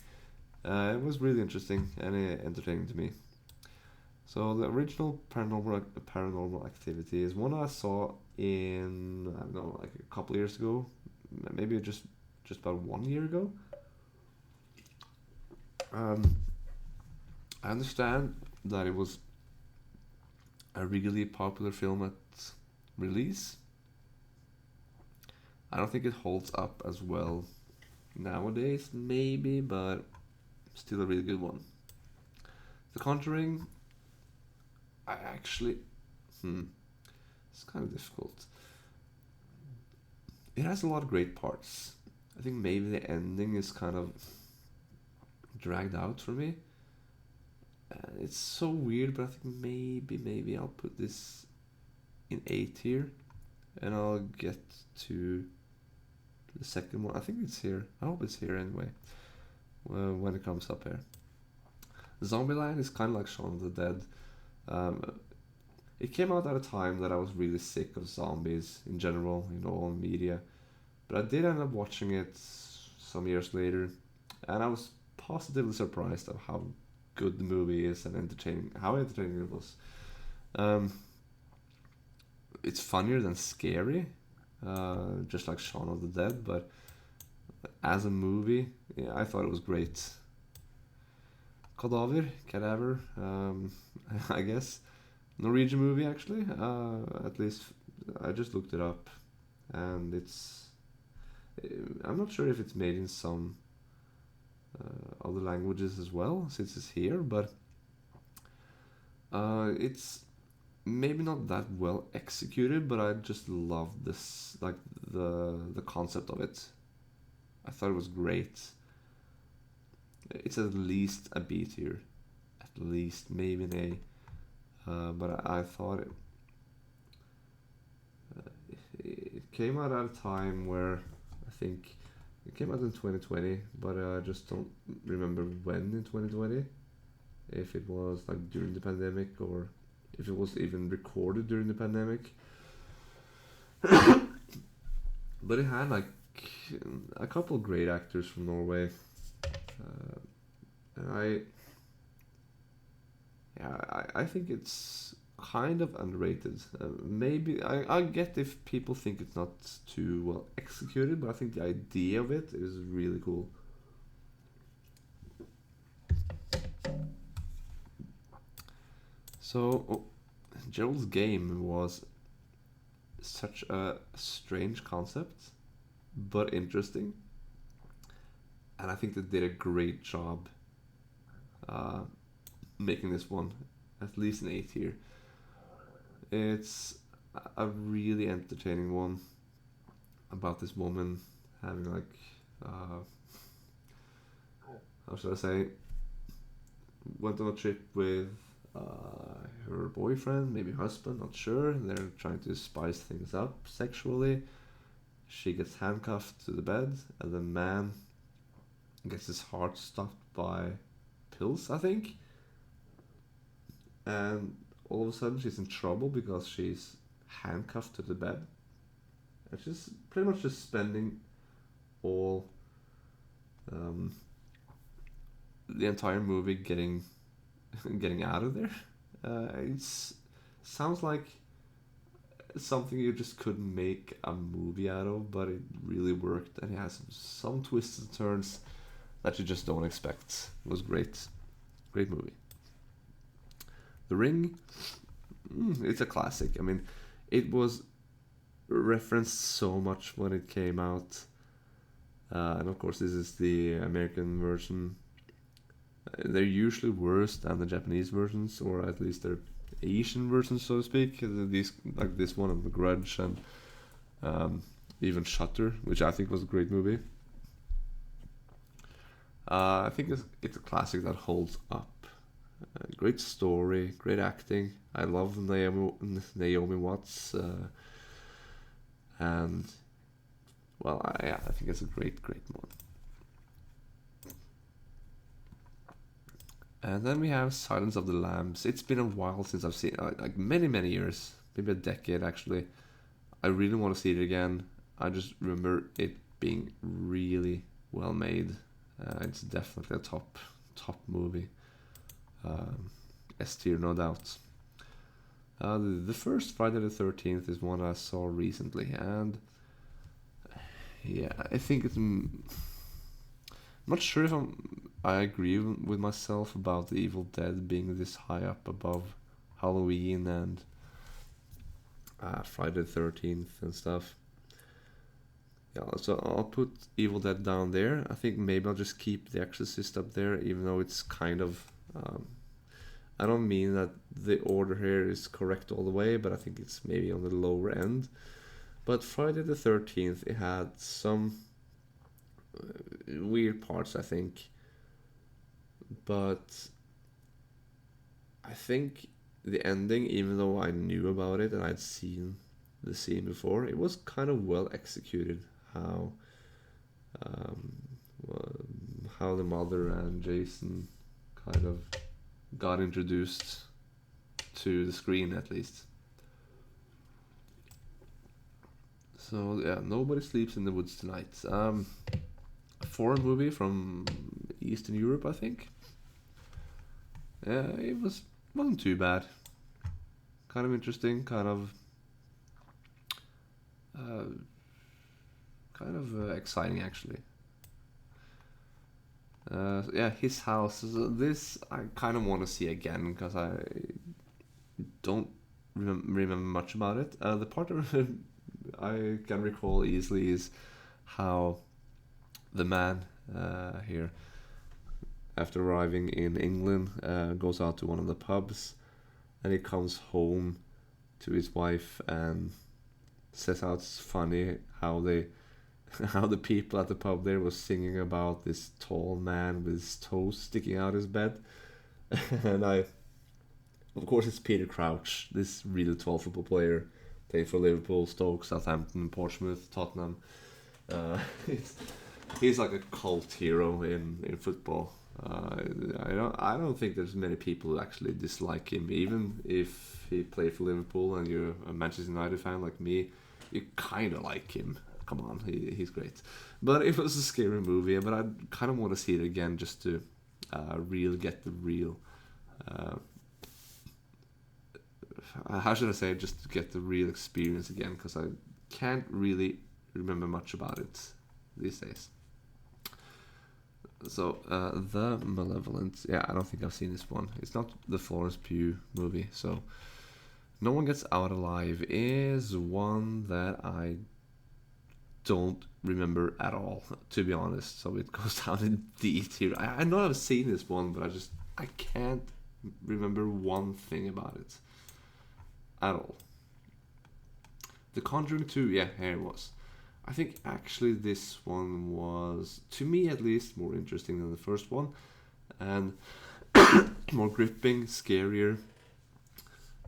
It was really interesting and entertaining to me. So the original Paranormal Activity is one I saw in, I don't know, like a couple years ago, maybe just about 1 year ago. I understand that it was a really popular film at release. I don't think it holds up as well nowadays, maybe, but still a really good one. The Conjuring, I actually, it's kind of difficult. It has a lot of great parts. I think maybe the ending is kind of dragged out for me. It's so weird, but I think maybe I'll put this in A tier, and I'll get to the second one. I think it's here. I hope it's here anyway. When it comes up here, Zombieland is kind of like Shaun of the Dead. It came out at a time that I was really sick of zombies in general, all media. But I did end up watching it some years later, and I was positively surprised of how good the movie is and how entertaining it was. It's funnier than scary, just like Shaun of the Dead, but as a movie, yeah, I thought it was great. Cadaver, I guess. Norwegian movie, actually. At least I just looked it up, and I'm not sure if it's made in some other languages as well, since it's here, but it's maybe not that well executed, but I just love this, like the concept of it. I thought it was great. It's at least a B tier, at least maybe an A. But I thought it came out at a time where I think it came out in 2020, but I just don't remember when in 2020. If it was like during the pandemic, or if it was even recorded during the pandemic. But it had like a couple of great actors from Norway. And I think it's kind of underrated. Maybe I get if people think it's not too well executed, but I think the idea of it is really cool. So, Gerald's Game was such a strange concept, but interesting, and I think they did a great job uh, making this one at least an A tier. It's a really entertaining one about this woman having like uh, how should I say, went on a trip with her boyfriend, maybe husband, not sure. They're trying to spice things up sexually. She gets handcuffed to the bed, and the man gets his heart stopped by pills, I think. And all of a sudden, she's in trouble because she's handcuffed to the bed. And she's pretty much just spending all um, the entire movie getting out of there. It's sounds like something you just couldn't make a movie out of, but it really worked, and it has some twists and turns that you just don't expect. It was great, great movie. The Ring, it's a classic. I mean, it was referenced so much when it came out, and of course, this is the American version. They're usually worse than the Japanese versions, or at least they're Asian versions, so to speak. These like this one and The Grudge and even Shutter, which I think was a great movie. I think it's a classic that holds up. Great story, great acting. I love Naomi Watts, and well, yeah, I think it's a great one. And then we have Silence of the Lambs. It's been a while since I've seen it, like many years, maybe a decade actually. I really want to see it again. I just remember it being really well made. It's definitely a top movie. S tier, no doubt. The first Friday the 13th is one I saw recently, and yeah, I think it's. I'm not sure if I agree with myself about the Evil Dead being this high up above Halloween and Friday the 13th and stuff. Yeah, so I'll put Evil Dead down there. I think maybe I'll just keep The Exorcist up there, even though it's kind of. I don't mean that the order here is correct all the way, but I think it's maybe on the lower end. But Friday the 13th, it had some weird parts, I think. But I think the ending, even though I knew about it and I'd seen the scene before, it was kind of well executed. Um, how the mother and Jason kind of got introduced to the screen, at least. So yeah, Nobody Sleeps in the Woods Tonight. A foreign movie from Eastern Europe, I think. It wasn't too bad. Kind of interesting, exciting actually. Yeah, His House. This I kind of want to see again because I don't remember much about it. The part that I can recall easily is how the man here, after arriving in England, goes out to one of the pubs, and he comes home to his wife and says how it's funny how they how the people at the pub there was singing about this tall man with his toes sticking out his bed. And of course it's Peter Crouch, this really tall football player, played for Liverpool, Stoke, Southampton, Portsmouth, Tottenham. He's like a cult hero in football. I don't think there's many people who actually dislike him, even if he played for Liverpool and you're a Manchester United fan like me. You kind of like him. Come on, he's great. But it was a scary movie, but I kind of want to see it again just to get the real. How should I say? Just to get the real experience again, because I can't really remember much about it these days. So, The Malevolent. Yeah, I don't think I've seen this one. It's not the Florence Pugh movie. So, No One Gets Out Alive is one that I don't remember at all, to be honest. So it goes down in D tier. I know I've seen this one, but I can't remember one thing about it at all. The Conjuring 2, yeah, here it was. I think actually this one was, to me at least, more interesting than the first one, and more gripping, scarier.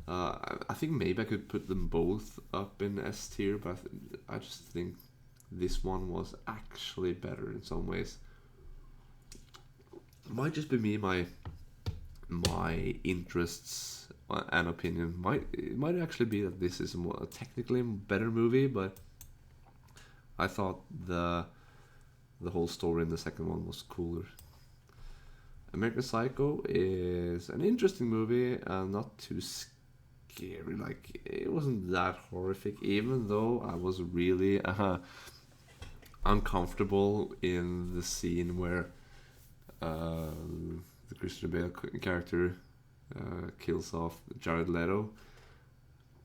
I think maybe I could put them both up in S tier, but I just think this one was actually better in some ways. It might just be me, my interests and opinion. It might actually be that this is a technically better movie, but I thought the whole story in the second one was cooler. American Psycho is an interesting movie, not too scary. Like, it wasn't that horrific, even though I was really uncomfortable in the scene where the Christian Bale character kills off Jared Leto.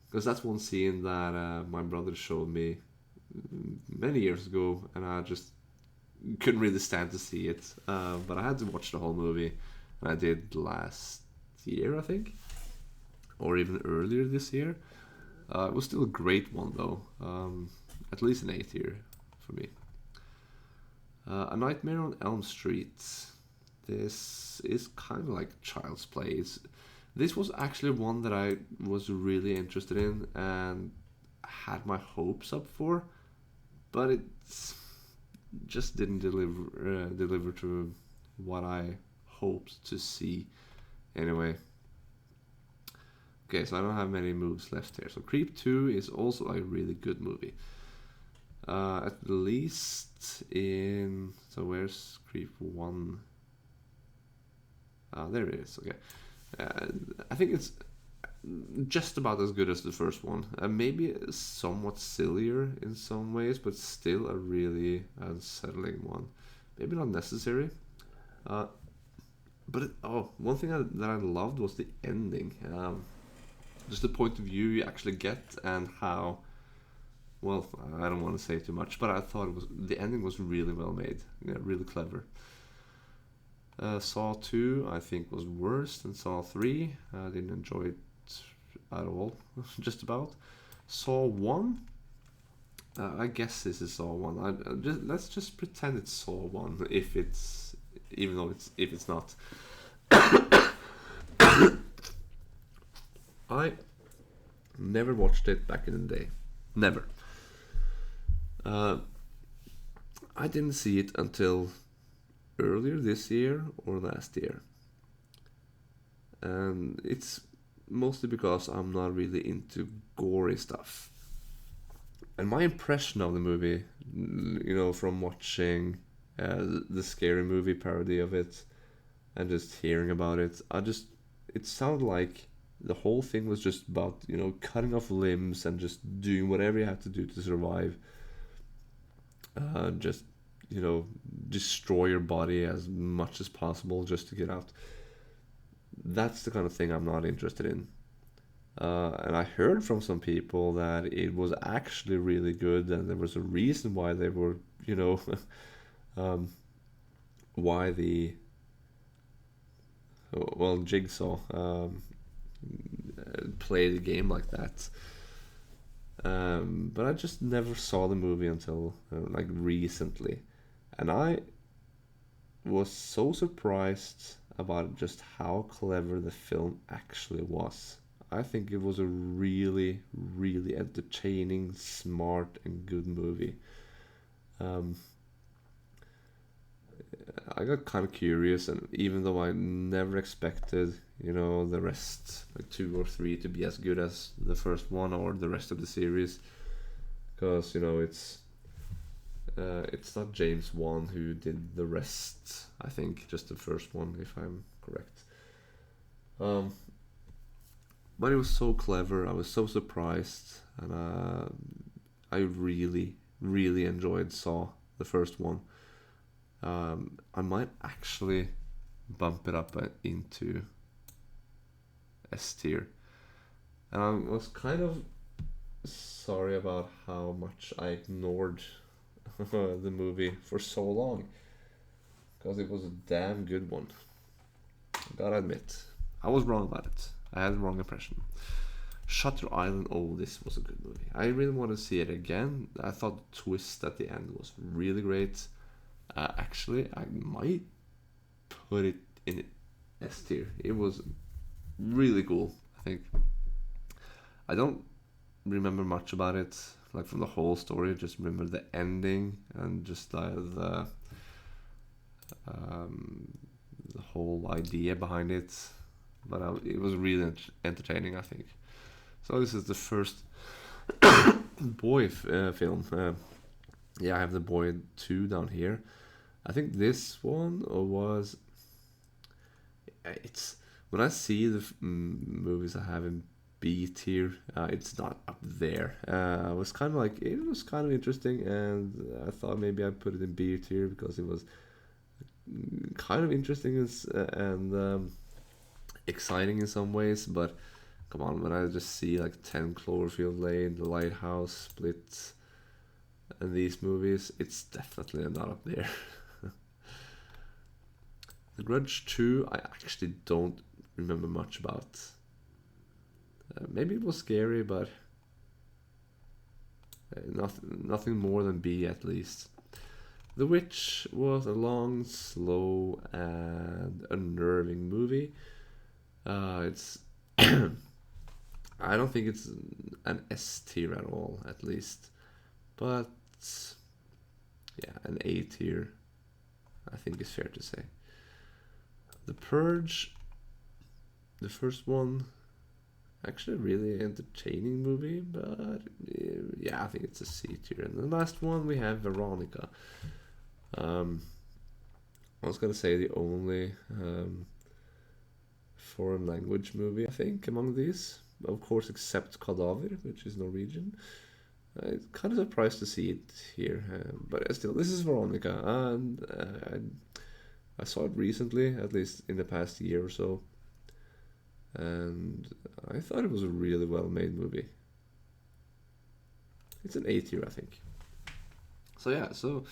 Because that's one scene that my brother showed me many years ago, and I just couldn't really stand to see it. But I had to watch the whole movie, and I did last year, I think, or even earlier this year. It was still a great one, though. At least an A tier for me. A Nightmare on Elm Street. This is kind of like Child's Play. This was actually one that I was really interested in and had my hopes up for, but it just didn't deliver to what I hoped to see. Anyway, okay, so I don't have many moves left here. So Creep 2 is also a really good movie. At least in... So where's Creep 1? There it is, okay. I think it's just about as good as the first one. Maybe somewhat sillier in some ways, but still a really unsettling one. Maybe not necessary. But one thing that I loved was the ending. Just the point of view you actually get, and how... Well, I don't want to say too much, but I thought the ending was really well made. Yeah, really clever. Saw 2, I think, was worse than Saw 3. I didn't enjoy it at all, just about. Saw 1, I guess this is Saw 1. Let's just pretend it's Saw 1, even though if it's not. I never watched it back in the day. Never. I didn't see it until earlier this year or last year, and it's mostly because I'm not really into gory stuff. And my impression of the movie, from watching the Scary Movie parody of it and just hearing about it, it sounded like the whole thing was just about cutting off limbs and just doing whatever you have to do to survive. Just destroy your body as much as possible just to get out. That's the kind of thing I'm not interested in. And I heard from some people that it was actually really good, and there was a reason why they were, why Jigsaw played a game like that. But I just never saw the movie until recently, and I was so surprised about just how clever the film actually was. I think it was a really, really entertaining, smart, and good movie. I got kind of curious, and even though I never expected, the rest, like 2 or 3, to be as good as the first one or the rest of the series, because it's not James Wan who did the rest. I think just the first one, if I'm correct. But it was so clever. I was so surprised, and I really, really enjoyed Saw, the first one. I might actually bump it up into S tier. And I was kind of sorry about how much I ignored the movie for so long, because it was a damn good one. Gotta admit, I was wrong about it. I had the wrong impression. Shutter Island. Oh, this was a good movie. I really want to see it again. I thought the twist at the end was really great. Actually, I might put it in S tier. It was really cool. I think I don't remember much about it, like from the whole story. Just remember the ending and just um, the whole idea behind it. But it was really entertaining, I think. So this is the first boy film. Yeah, I have the Boy 2 down here. I think this one was. It's when I see the movies I have in B tier, it's not up there. It was kind of like it was kind of interesting, and I thought maybe I'd put it in B tier because it was kind of interesting and exciting in some ways. But come on, when I just see like 10 Cloverfield Lane, The Lighthouse, Split, and these movies, it's definitely not up there. The Grudge 2, I actually don't remember much about. Maybe it was scary, but nothing more than B at least. The Witch was a long, slow, and unnerving movie. It's I don't think it's an S tier at all, at least, but yeah, an A tier, I think is fair to say. The Purge, the first one, actually a really entertaining movie, but yeah, I think it's a C tier. And the last one we have Veronica. I was gonna say the only foreign language movie I think among these, of course, except Kadaver, which is Norwegian. I'm kind of surprised to see it here, but still, this is Veronica, and I saw it recently, at least in the past year or so, and I thought it was a really well made movie. It's an A tier, I think. So yeah, so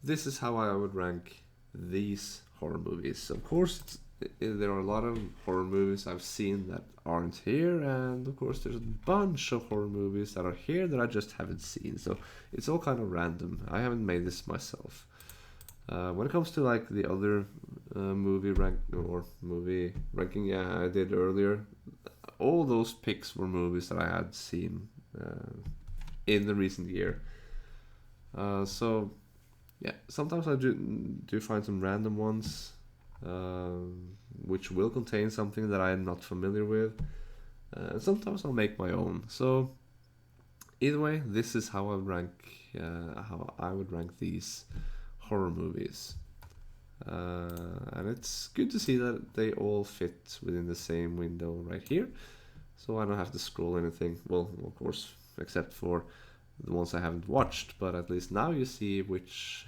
this is how I would rank these horror movies. Of course, there are a lot of horror movies I've seen that aren't here, and of course, there's a bunch of horror movies that are here that I just haven't seen. So it's all kind of random. I haven't made this myself. When it comes to like the other movie ranking, yeah, I did earlier. All those picks were movies that I had seen in the recent year. So yeah, sometimes I do find some random ones which will contain something that I'm not familiar with. Sometimes I'll make my own. So either way, this is how how I would rank these horror movies. And it's good to see that they all fit within the same window right here. So I don't have to scroll anything. Well, of course, except for the ones I haven't watched. But at least now you see which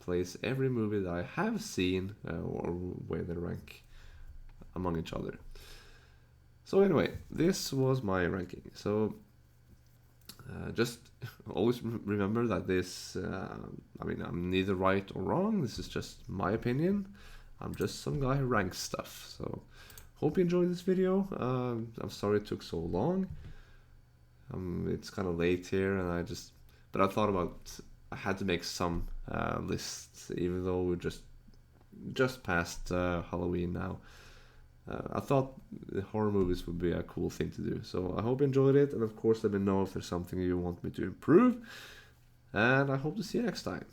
place every movie that I have seen or where they rank among each other. So anyway, this was my ranking. So just always remember that this, I'm neither right or wrong. This is just my opinion. I'm just some guy who ranks stuff. So hope you enjoyed this video. I'm sorry it took so long. It's kind of late here, and but I thought I had to make some lists, even though we're just past Halloween now. I thought the horror movies would be a cool thing to do. So I hope you enjoyed it, and of course let me know if there's something you want me to improve. And I hope to see you next time.